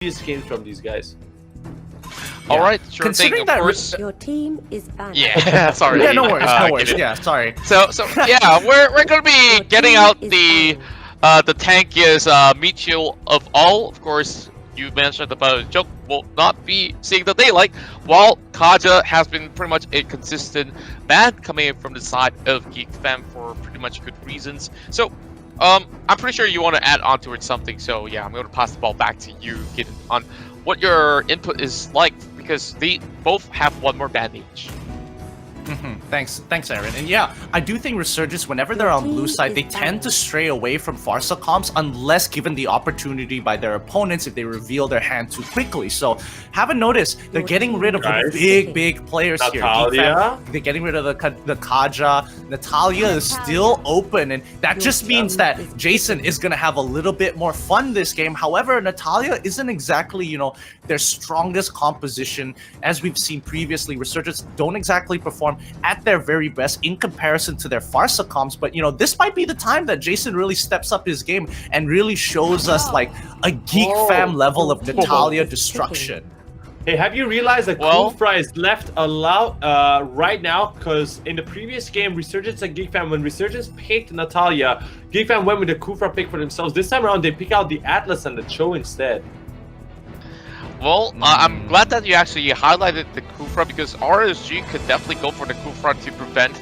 previous games from these guys. All right, sure Considering thing. that Of course. Your team is banned. Yeah, sorry. Yeah, no worries, no get worries. it. Yeah, sorry. So yeah, we're gonna be getting out the tankiest meat shield of all. Of course, you mentioned about Joke will not be seeing the daylight, while Kaja has been pretty much a consistent ban coming in from the side of Geekfam for pretty much good reasons. So I'm pretty sure you want to add on to it something. So yeah, I'm gonna pass the ball back to you, Gideon, on what your input is like, because they both have one more ban each. Thanks, Aaron. And yeah, I do think Resurgence, whenever they're on blue side, they tend to stray away from Farsa comps unless given the opportunity by their opponents if they reveal their hand too quickly. So haven't noticed they're getting rid of the big players Natalia. here. They're getting rid of the Kaja. Natalia is still open, and that just means that Jason is gonna have a little bit more fun this game. However, Natalia isn't exactly, you know, their strongest composition. As we've seen previously, Resurgence don't exactly perform at their very best in comparison to their Farsa comps, but you know, this might be the time that Jason really steps up his game and really shows us like a Geekfam level of Natalia destruction. Hey, have you realized that Kufra is left right now? Because in the previous game, Resurgence and Geekfam, when Resurgence picked Natalia, Geekfam went with the Kufra pick for themselves. This time around, they pick out the Atlas and the Cho instead. Well, I'm glad that you actually highlighted the Kufra, because RSG could definitely go for the Kufra to prevent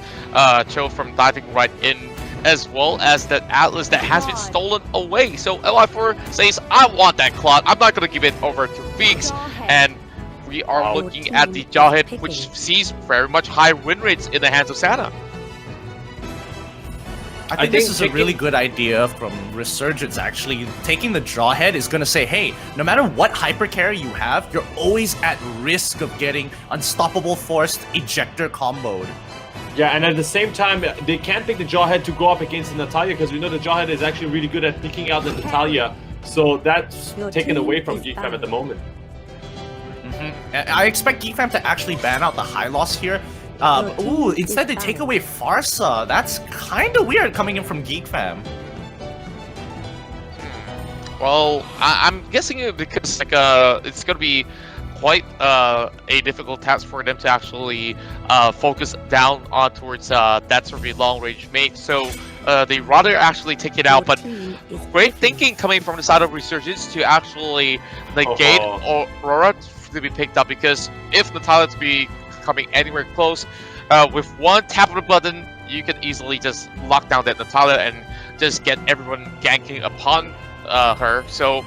Cho from diving right in, as well as that Atlas that has been stolen away. So LI4 says, I want that Cloud. I'm not going to give it over to Feekz. And we are looking at the Jawhead, which sees very much high win rates in the hands of Santa. I think this is a really good idea from Resurgence, actually. Taking the Jawhead is going to say, hey, no matter what hypercarry you have, you're always at risk of getting Unstoppable Forced Ejector comboed. Yeah, and at the same time, they can't pick the Jawhead to go up against the Natalia, because we know the Jawhead is actually really good at picking out the Natalia. So that's taken away from Geekfam at the moment. I expect Geekfam to actually ban out the high loss here. Instead they take away Farsa. That's kind of weird coming in from Geekfam. Well, I'm guessing it because like it's gonna be quite a difficult task for them to actually focus down on towards that sort of long range mate. So they rather actually take it out. But great thinking coming from the side of Resurgence to actually negate Aurora to be picked up, because if Natalia to be coming anywhere close, with one tap of the button, you can easily just lock down that Natalia and just get everyone ganking upon her. So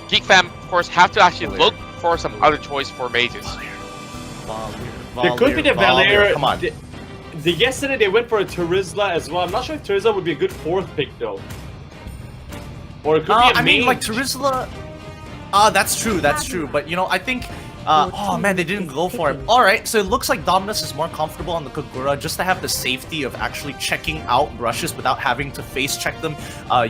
Geekfam, of course, have to actually look for some other choice for mages. There could be the Valier. Come on. Yesterday they went for a Terizla as well. I'm not sure if Terizla would be a good fourth pick though. Or it could be a I mean, like Terizla. That's true. But you know, I think. Oh man, they didn't go for it. Alright, so it looks like Dominus is more comfortable on the Kagura just to have the safety of actually checking out brushes without having to face check them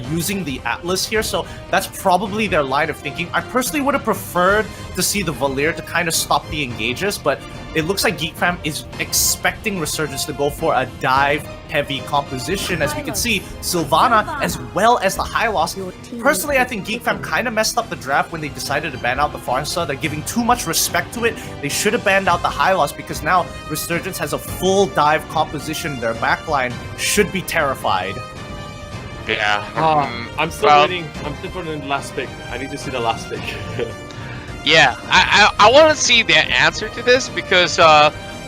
using the Atlas here. So that's probably their line of thinking. I personally would have preferred to see the Valier to kind of stop the engages, but it looks like Geekfam is expecting Resurgence to go for a dive-heavy composition. As we can see, Sylvana as well as the high loss. Personally, I think Geekfam kind of messed up the draft when they decided to ban out the Farsa. They're giving too much respect to it. They should have banned out the high loss, because now Resurgence has a full dive composition. Their backline should be terrified. Yeah. I'm still waiting. I'm still for the last pick. I need to see the last pick. Yeah, I want to see the answer to this, because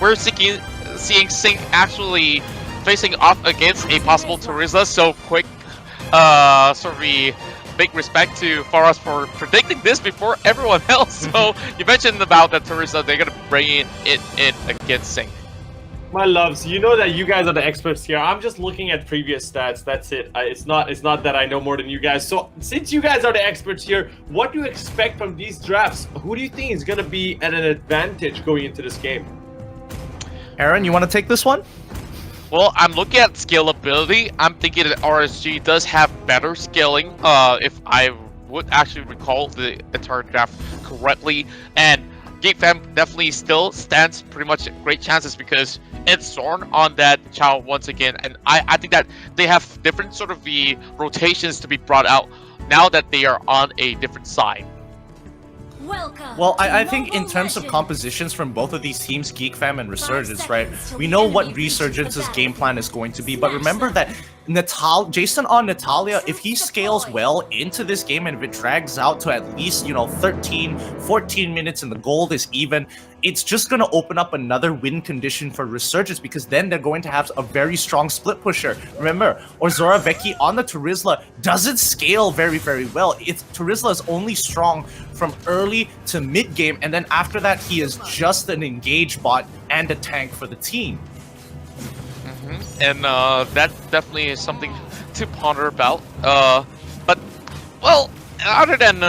we're seeing Sync actually facing off against a possible Terizla so quick. Sort of big respect to Faras for predicting this before everyone else. So you mentioned about the Terizla, they're gonna bring it in against Sync. My loves, you know that you guys are the experts here. I'm just looking at previous stats. That's it. It's not that I know more than you guys. So since you guys are the experts here, what do you expect from these drafts? Who do you think is going to be at an advantage going into this game? Aaron, you want to take this one? Well, I'm looking at scalability. I'm thinking that RSG does have better scaling, if I would actually recall the entire draft correctly. And Geekfam definitely still stands pretty much great chances, because it's Zorn on that Chow once again, and I think that they have different sort of the rotations to be brought out now that they are on a different side. Well, I think in terms of compositions from both of these teams, Geekfam and Resurgence, right? We know what Resurgence's game plan is going to be, but remember that Jason on Natalia, if he scales well into this game and if it drags out to at least, 13, 14 minutes and the gold is even, it's just going to open up another win condition for Resurgence because then they're going to have a very strong split pusher. Remember, Ozora Vecchi on the Turizla doesn't scale very, very well. Turizla is only strong from early to mid game, and then after that, he is just an engage bot and a tank for the team. And that definitely is something to ponder about. But, well, other than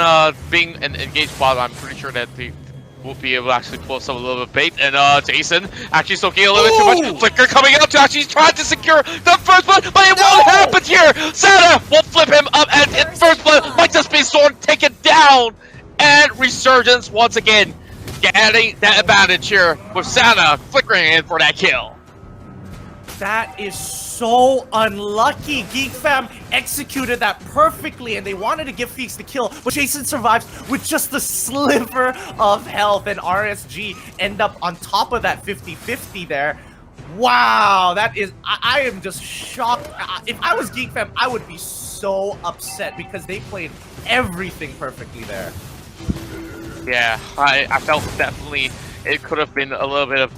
being an engaged bot, I'm pretty sure that they will be able to actually pull some a little bit of bait. And Jason actually soaking a little bit too much. Flicker coming out to actually try to secure the first blood, but it won't happen here. Santa will flip him up, and in first blood might just be Zorn taken down. And Resurgence once again getting that advantage here with Santa flickering in for that kill. That is so unlucky. Geekfam executed that perfectly, and they wanted to give Feekz the kill, but Jason survives with just a sliver of health, and RSG end up on top of that 50-50 there. Wow, that is... I am just shocked. If I was Geekfam, I would be so upset because they played everything perfectly there. Yeah, I felt definitely it could have been a little bit of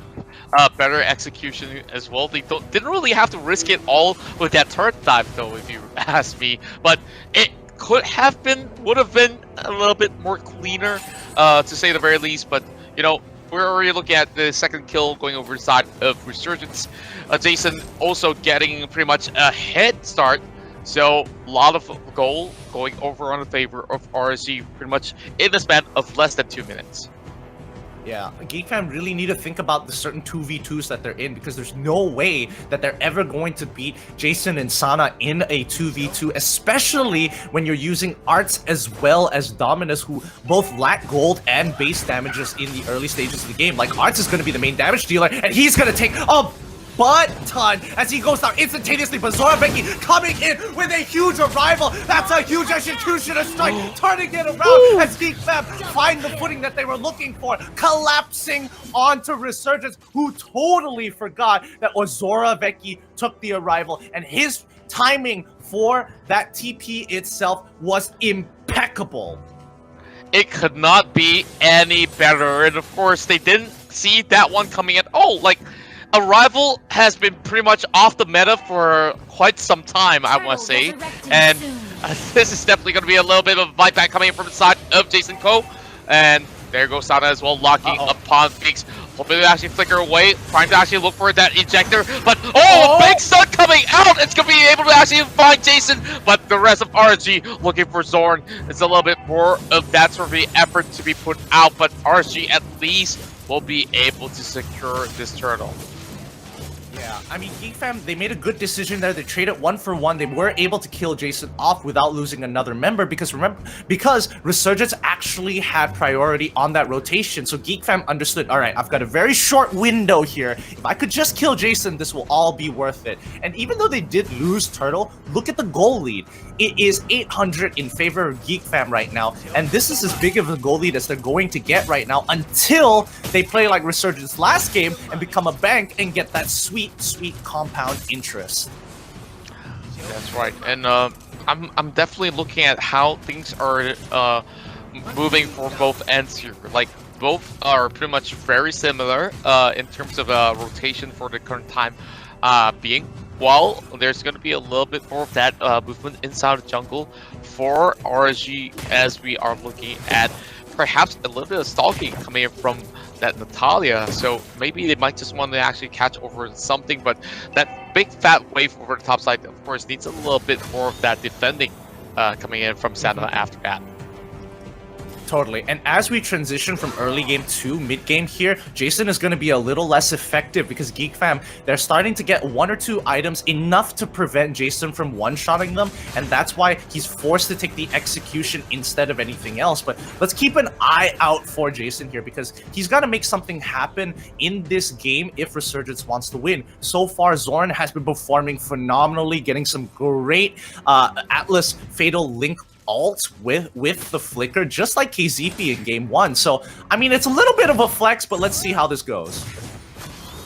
better execution as well. They didn't really have to risk it all with that turret dive, though, if you ask me. But it would have been a little bit more cleaner, to say the very least. But we're already looking at the second kill going over the side of Resurgence. Jason also getting pretty much a head start. So a lot of goal going over on the favor of RSG pretty much in the span of less than 2 minutes. Yeah, Geekfam really need to think about the certain 2v2s that they're in because there's no way that they're ever going to beat Jason and Sana in a 2v2, especially when you're using Arts as well as Dominus, who both lack gold and base damages in the early stages of the game. Like, Arts is going to be the main damage dealer, and he's going to take a butt ton as he goes down instantaneously, but Ozora Vecchi coming in with a huge arrival. That's a huge executioner strike, turning it around as Geekfam find the footing that they were looking for, collapsing onto Resurgence, who totally forgot that Ozora Vecchi took the arrival, and his timing for that TP itself was impeccable. It could not be any better, and of course they didn't see that one coming at all. Like, Arrival has been pretty much off the meta for quite some time, I must say. And this is definitely going to be a little bit of a bite back coming in from the side of Jason Ko. And there goes Sana as well, locking upon Feekz. Hoping to actually flicker away, trying to actually look for that ejector. But, big stun coming out! It's going to be able to actually find Jason. But the rest of RSG looking for Zorn. It's a little bit more of that sort of the effort to be put out. But RSG at least will be able to secure this turtle. Yeah, I mean, Geekfam, they made a good decision there. They traded 1-for-1. They were able to kill Jason off without losing another member because Resurgence actually had priority on that rotation. So Geekfam understood, all right, I've got a very short window here. If I could just kill Jason, this will all be worth it. And even though they did lose Turtle, look at the goal lead. It is 800 in favor of Geekfam right now. And this is as big of a goal lead as they're going to get right now until they play like Resurgence last game and become a bank and get that sweet compound interest. That's right, and I'm definitely looking at how things are moving for both ends here. Like, both are pretty much very similar in terms of rotation for the current time being. While there's going to be a little bit more of that movement inside the jungle for RSG, as we are looking at perhaps a little bit of stalking coming in from that Natalia, so maybe they might just want to actually catch over something, but that big fat wave over the top side, of course, needs a little bit more of that defending coming in from Santa after that. Totally. And as we transition from early game to mid game here, Jason is going to be a little less effective because Geekfam, they're starting to get 1 or 2 items enough to prevent Jason from one-shotting them, and that's why he's forced to take the execution instead of anything else. But let's keep an eye out for Jason here because he's got to make something happen in this game if Resurgence wants to win. So far, Zorn has been performing phenomenally, getting some great Atlas Fatal Link ult with the flicker, just like KZP in game 1. So, I mean, it's a little bit of a flex, but let's see how this goes.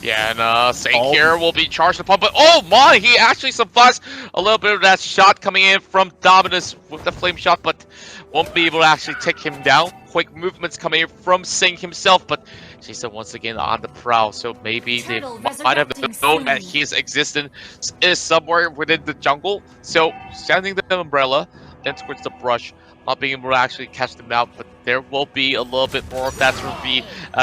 Yeah, and Saint here will be charged upon, but oh my, he actually survives a little bit of that shot coming in from Dominus with the flame shot, but won't be able to actually take him down. Quick movements coming in from Sing himself, but Jason once again on the prowl, so maybe they might have known that his existence is somewhere within the jungle. So, sending the umbrella then towards the brush, not being able to actually catch them out, but there will be a little bit more of that sort of the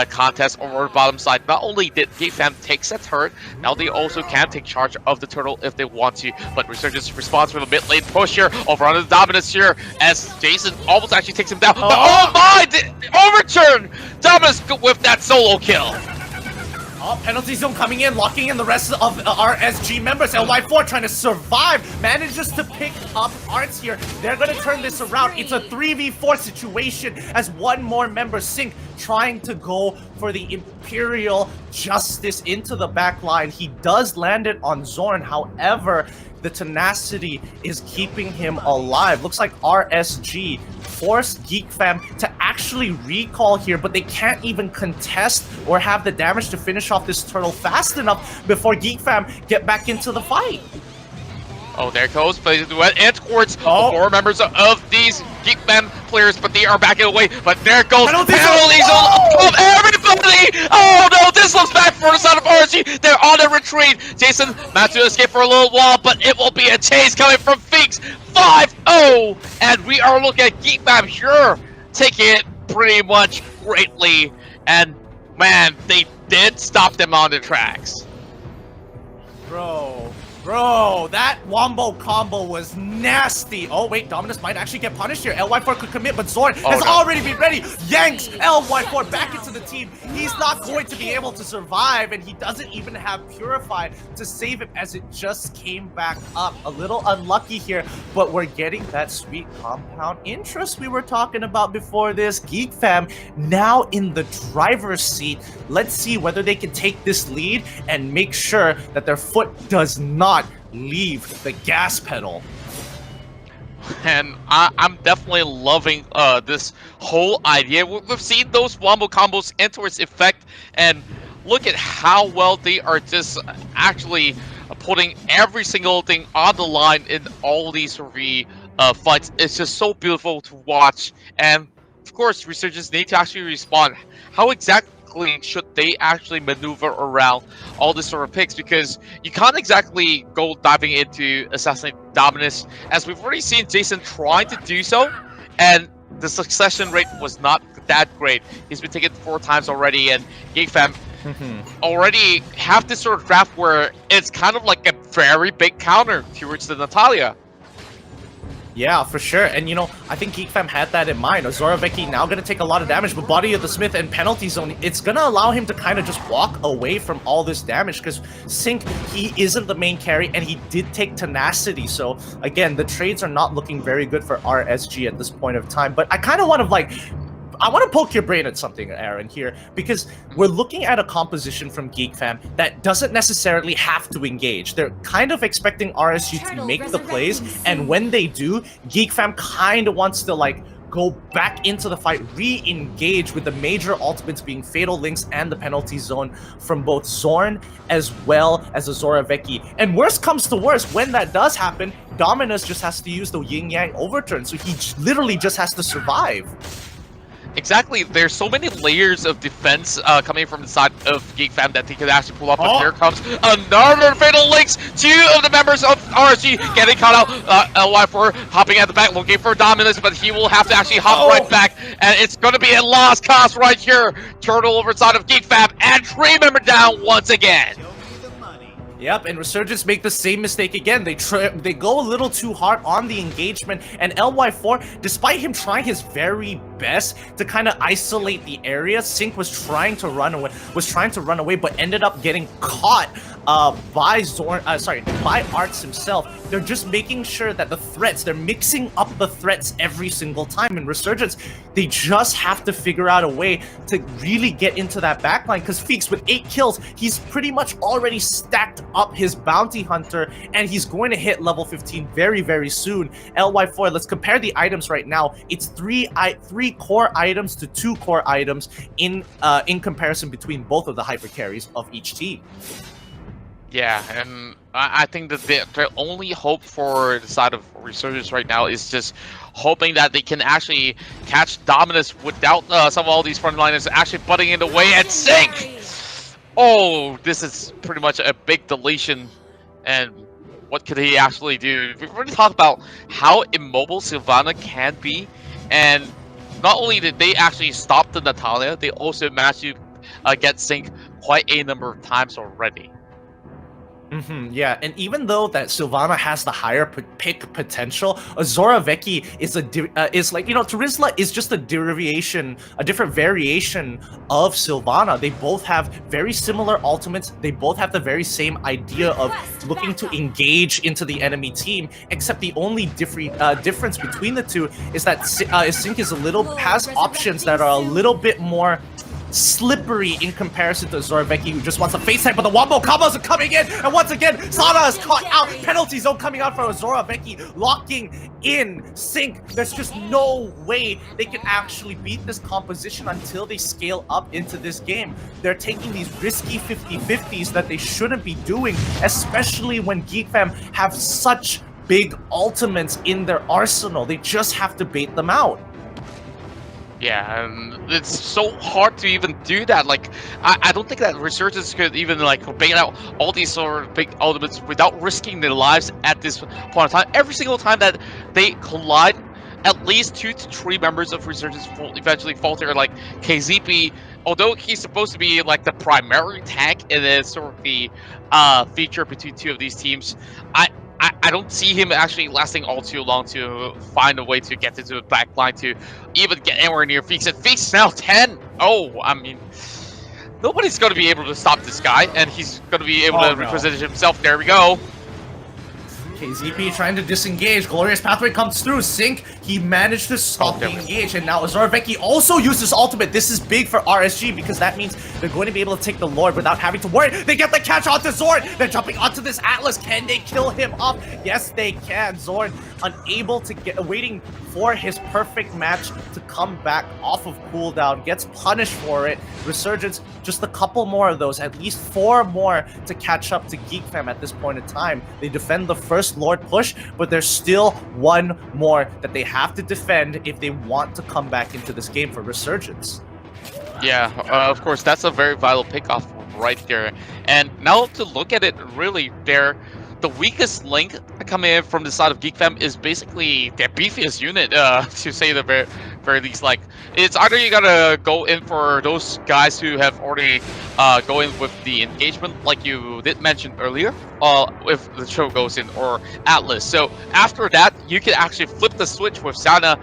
contest over the bottom side. Not only did Geekfam take that turret, now they also can take charge of the turtle if they want to, but Resurgence responds with a mid lane push here over onto the Dominus here as Jason almost actually takes him down. But oh my! Overturn! Dominus with that solo kill! Oh, penalty zone coming in, locking in the rest of RSG members. LY4 trying to survive, manages to pick up Arts here. They're going to turn this around. It's a 3v4 situation as one more member, Sync, trying to go for the Imperial Justice into the back line. He does land it on Zorn, however, the tenacity is keeping him alive. Looks like RSG forced Geekfam to actually recall here, but they can't even contest or have the damage to finish off this turtle fast enough before Geekfam get back into the fight. Oh, there goes, but and towards the 4 members of these Geekfam players, but they are backing away. But there goes penalties of everybody! Oh no, this looks bad for the side of RSG. They're on a retreat. Jason managed to escape for a little while, but it will be a chase coming from Feekz. 5-0, and we are looking at Geekfam here taking it pretty much greatly. And man, they did stop them on their tracks. Bro, that wombo combo was nasty. Oh, wait, Dominus might actually get punished here. LY4 could commit, but Zorn has already been ready. Yanks LY4 back into the team. He's not going to be able to survive, and he doesn't even have Purify to save him as it just came back up. A little unlucky here, but we're getting that sweet compound interest we were talking about before this. Geekfam now in the driver's seat. Let's see whether they can take this lead and make sure that their foot does not leave the gas pedal. And I'm definitely loving this whole idea. We've seen those wombo combos enter its effect, and look at how well they are just actually putting every single thing on the line in all these fights. It's just so beautiful to watch, and of course Resurgence need to actually respond. How exactly should they actually maneuver around all this sort of picks, because you can't exactly go diving into assassinate Dominus, as we've already seen Jason trying to do so, and the succession rate was not that great. He's been taken 4 times already, and Geekfam already have this sort of draft where it's kind of like a very big counter towards the Natalia. Yeah, for sure. And you know, I think Geekfam had that in mind. Zoraveki now going to take a lot of damage, but Body of the Smith and Penalty Zone, it's going to allow him to kind of just walk away from all this damage, because Sync, he isn't the main carry, and he did take Tenacity. So again, the trades are not looking very good for RSG at this point of time. But I kind of want to I want to poke your brain at something, Aaron, here, because we're looking at a composition from Geekfam that doesn't necessarily have to engage. They're kind of expecting RSG to make the plays, and when they do, Geekfam kind of wants to, like, go back into the fight, re-engage with the major ultimates being Fatal Links and the Penalty Zone from both Zorn as well as the Zoraveki. And worst comes to worst, when that does happen, Dominus just has to use the Yin-Yang Overturn, so he literally just has to survive. Exactly, there's so many layers of defense coming from the side of Geekfam that they could actually pull up, and here comes another Fatal Links! 2 of the members of RSG getting caught out. LY4 hopping at the back, looking for Dominus, but he will have to actually hop right back, and it's going to be a lost cause right here. Turtle over side of Geekfam, and 3 member down once again. Yep, and Resurgence make the same mistake again. They go a little too hard on the engagement, and LY4, despite him trying his very best to kind of isolate the area. Sync was trying to run away, but ended up getting caught by by Arts himself. They're just making sure that they're mixing up the threats every single time. In Resurgence, they just have to figure out a way to really get into that backline, because Feekz, with 8 kills, he's pretty much already stacked up his bounty hunter, and he's going to hit level 15 very, very soon. LY4, let's compare the items right now. It's 3 core items to 2 core items in comparison between both of the hyper carries of each team. Yeah, and I think that their only hope for the side of Resurgence right now is just hoping that they can actually catch Dominus without some of all these frontliners actually butting in the way and Sync! Oh, this is pretty much a big deletion, and what could he actually do? We've already talked about how immobile Sylvana can be, and not only did they actually stop the Natalia, they also managed to get Sync quite a number of times already. Yeah, and even though that Sylvana has the higher pick potential, Azora Vecchi is like, you know, Terizla is just a different variation of Sylvana. They both have very similar ultimates. They both have the very same idea of looking to engage into the enemy team, except the only difference between the two is that Sync has options that are a little bit more slippery in comparison to Azora Vecchi, who just wants a face tag, but the wombo combos are coming in, and once again, Sana is caught out. Penalty zone coming out for Azora Vecchi, locking in Sync. There's just no way they can actually beat this composition until they scale up into this game. They're taking these risky 50-50s that they shouldn't be doing, especially when Geekfam have such big ultimates in their arsenal. They just have to bait them out. Yeah, and it's so hard to even do that. Like, I don't think that Resurgence could even, like, bait out all these sort of big ultimates without risking their lives at this point in time. Every single time that they collide, at least 2 to 3 members of Resurgence will eventually falter. Like, KZP, although he's supposed to be, like, the primary tank in this sort of the feature between 2 of these teams, I don't see him actually lasting all too long to find a way to get into the back line to even get anywhere near Feekz. And Feekz is now 10! Oh, I mean, nobody's going to be able to stop this guy, and he's going to be able to reposition himself. There we go. KZP trying to disengage. Glorious Pathway comes through. Sync, he managed to stop the engage, and now Azora Vecchi also uses ultimate. This is big for RSG because that means they're going to be able to take the Lord without having to worry. They get the catch onto Zorn. They're jumping onto this Atlas. Can they kill him off? Yes, they can. Zorn unable to get, waiting for his perfect match to come back off of cooldown, gets punished for it. Resurgence, just a couple more of those, at least 4 more to catch up to Geekfam at this point in time. They defend the first Lord push, but there's still 1 more that they have to defend if they want to come back into this game for Resurgence. Yeah, of course, that's a very vital pickoff right there. And now to look at it, really, the weakest link coming in from the side of Geekfam is basically their beefiest unit, to say the very least. Like, it's either you gotta go in for those guys who have already go in with the engagement, like you did mention earlier, if the show goes in, or Atlas. So after that, you can actually flip the switch with Sana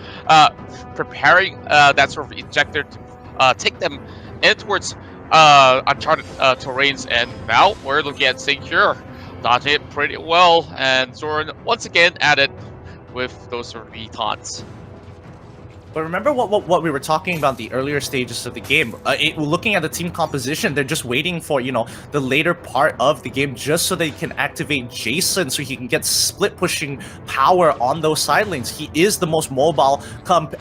preparing that sort of ejector to take them in towards uncharted terrains, and now we're looking at Secure. Dodging it pretty well, and Zoran once again at it with those sort of taunts. But remember what we were talking about the earlier stages of the game. Looking at the team composition, they're just waiting for, you know, the later part of the game just so they can activate Jason so he can get split pushing power on those side lanes. He is the most mobile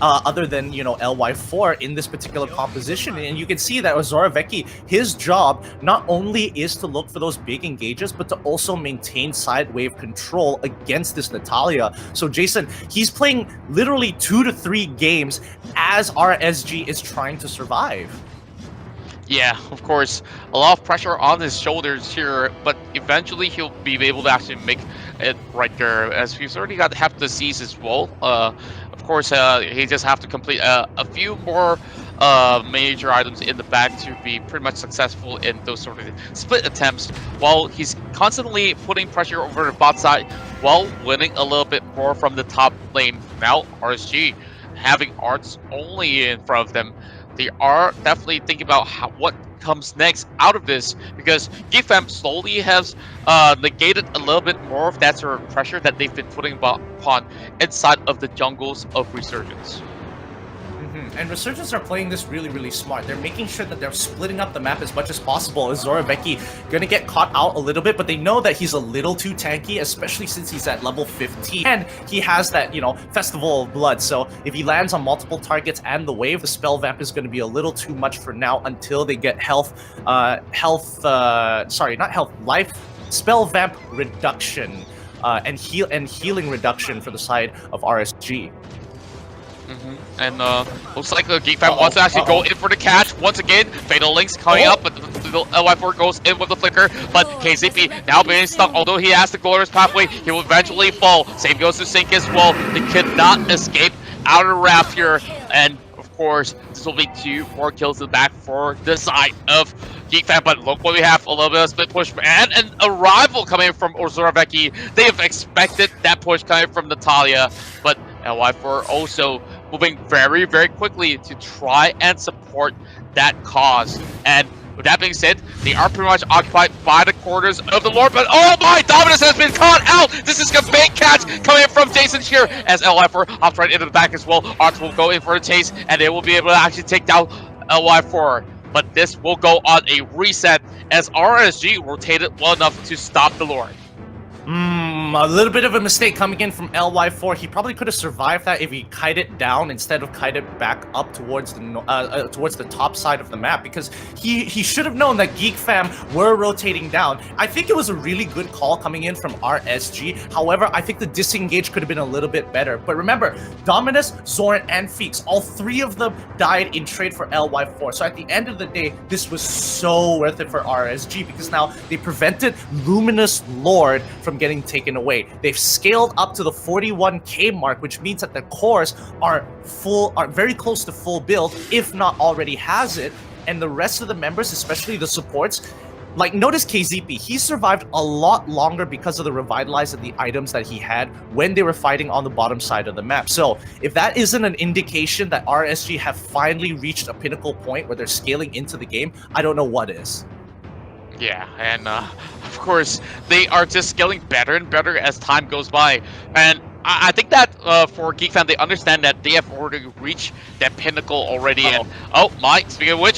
other than, you know, LY4 in this particular composition. And you can see that Azora Vecchi, his job not only is to look for those big engages, but to also maintain side wave control against this Natalia. So Jason, he's playing literally 2 to 3 games as RSG is trying to survive. Yeah, of course, a lot of pressure on his shoulders here, but eventually he'll be able to actually make it right there, as he's already got half the disease as well. Of course, he just have to complete a few more major items in the back to be pretty much successful in those sort of split attempts, while he's constantly putting pressure over the bot side while winning a little bit more from the top lane. Now RSG having Arts only in front of them, they are definitely thinking about what comes next out of this, because Geekfam slowly has negated a little bit more of that sort of pressure that they've been putting upon inside of the jungles of Resurgence. And Resurgence are playing this really, really smart. They're making sure that they're splitting up the map as much as possible. Zoraveki gonna get caught out a little bit, but they know that he's a little too tanky, especially since he's at level 15. And he has that, you know, Festival of Blood. So if he lands on multiple targets and the wave, the spell vamp is gonna be a little too much for now until they get life spell vamp reduction and healing reduction for the side of RSG. And looks like the Geekfam wants to actually go in for the catch once again. Fatal Links coming up, but the LY4 goes in with the flicker. But KZP now being stuck. Although he has the glorious pathway, he will eventually fall. Same goes to Sync as well. They cannot escape out of the raft here. And of course, this will be 2 more kills in the back for the side of Geekfam. But look what we have, a little bit of split push and an arrival coming from Zoraveki. They have expected that push coming from Natalia, but LY4 also moving very, very quickly to try and support that cause. And with that being said, they are pretty much occupied by the quarters of the Lord. But oh my, Dominus has been caught out! This is a bait catch coming from Jason here as LY4 hops right into the back as well. Arts will go in for a chase, and they will be able to actually take down LY4. But this will go on a reset as RSG rotated well enough to stop the Lord. A little bit of a mistake coming in from LY4. He probably could have survived that if he kited down instead of kited back up towards the top side of the map, because he should have known that Geekfam were rotating down. I think it was a really good call coming in from RSG. However, I think the disengage could have been a little bit better. But remember, Dominus, Zoran, and Feekz, all 3 of them died in trade for LY4. So at the end of the day, this was so worth it for RSG, because now they prevented Luminous Lord from getting taken away. They've scaled up to the 41k mark, which means that their cores are very close to full build, if not already has it. And the rest of the members, especially the supports, like notice KZP, he survived a lot longer because of the revitalize and the items that he had when they were fighting on the bottom side of the map. So if that isn't an indication that RSG have finally reached a pinnacle point where they're scaling into the game, I don't know what is. Yeah, and of course, they are just scaling better and better as time goes by. And I think that for Geekfam, they understand that they have already reached that pinnacle already. And oh my, speaking of which,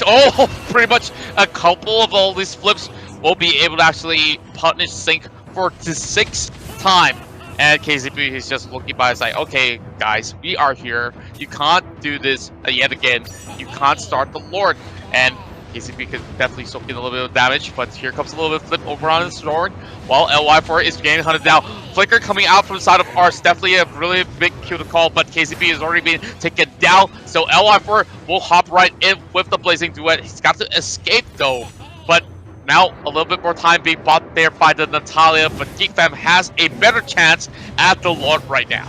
pretty much a couple of all these flips will be able to actually punish Sync for the 6th time. And KZP is just looking by and like, okay, guys, we are here. You can't do this yet again. You can't start the Lord. And KCP could definitely soak in a little bit of damage, but here comes a little bit of flip over on the Storm, while LY4 is getting hunted down. Flicker coming out from the side of Ars, definitely a really big kill to call, but KCP has already been taken down, so LY4 will hop right in with the Blazing Duet. He's got to escape though, but now a little bit more time being bought there by the Natalia, but Geekfam has a better chance at the Lord right now.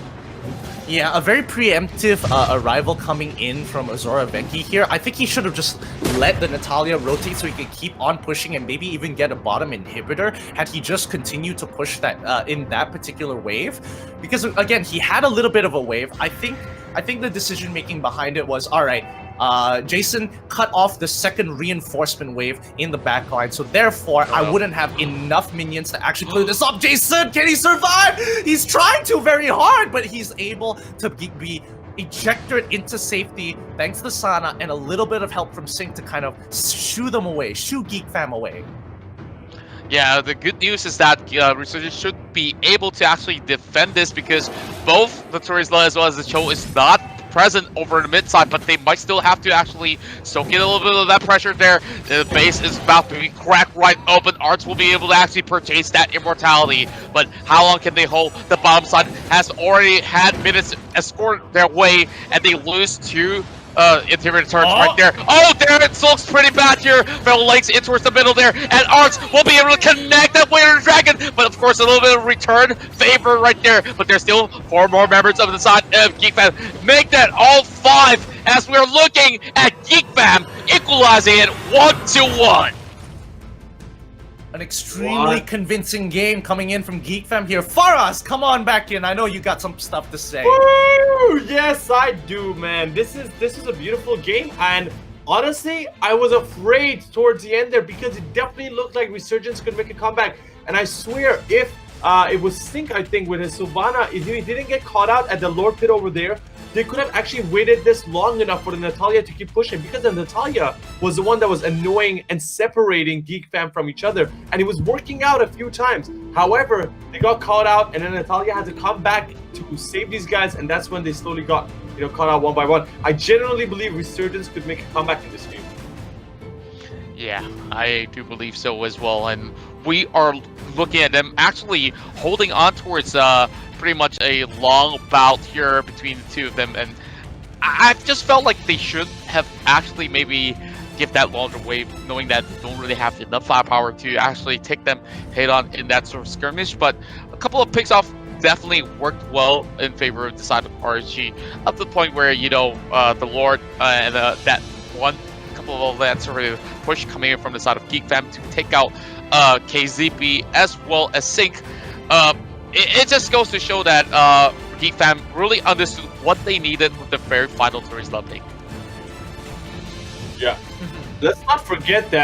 Yeah, a very preemptive arrival coming in from Zoraveki here. I think he should have just let the Natalia rotate so he could keep on pushing and maybe even get a bottom inhibitor had he just continued to push that in that particular wave. Because again, he had a little bit of a wave. I think the decision making behind it was, all right, Jason cut off the second reinforcement wave in the backline, so therefore I wouldn't have enough minions to actually clear this up. Jason, can he survive? He's trying to very hard, but he's able to be ejected into safety thanks to Sana and a little bit of help from Sync to kind of shoo them away, shoo Geekfam away. Yeah, the good news is that Resurgence should be able to actually defend this, because both the Turisla as well as the Cho is not present over the mid side, but they might still have to actually soak in a little bit of that pressure there. The base is about to be cracked right open. Arts will be able to actually purchase that immortality, but how long can they hold? The bottom side has already had minutes escort their way, and they lose to interior turns right there. Oh, damn it, Sulk's pretty bad here. Feral Links in towards the middle there, and Arts will be able to connect that Waiter Dragon, but of course a little bit of return favor right there, but there's still 4 more members of the side of Geekfam. Make that all 5 as we're looking at Geekfam equalizing it 1-1. An extremely What? convincing game coming in from Geekfam here. Faraz, come on back in. I know you got some stuff to say. Woo! Yes, I do, man. This is a beautiful game, and honestly, I was afraid towards the end there because it definitely looked like Resurgence could make a comeback. And I swear, if it was Sync, I think, with his Sylvana, if he didn't get caught out at the Lord Pit over there, they could have actually waited this long enough for the Natalia to keep pushing, because the Natalia was the one that was annoying and separating Geekfam from each other, and it was working out a few times. However, they got caught out, and then Natalia had to come back to save these guys, and that's when they slowly got, you know, caught out one by one. I genuinely believe Resurgence could make a comeback in this game. Yeah, I do believe so as well, and we are looking at them actually holding on towards pretty much a long bout here between the two of them, and I've just felt like they should have actually maybe give that longer wave, knowing that they don't really have enough firepower to actually take them head on in that sort of skirmish. But a couple of picks off definitely worked well in favor of the side of RSG, up to the point where, you know, the Lord and that one couple of that sort of push coming in from the side of Geekfam to take out KZP as well as Sync. It just goes to show that Geekfam really understood what they needed with the very final Tourist Love League. Yeah. Let's not forget that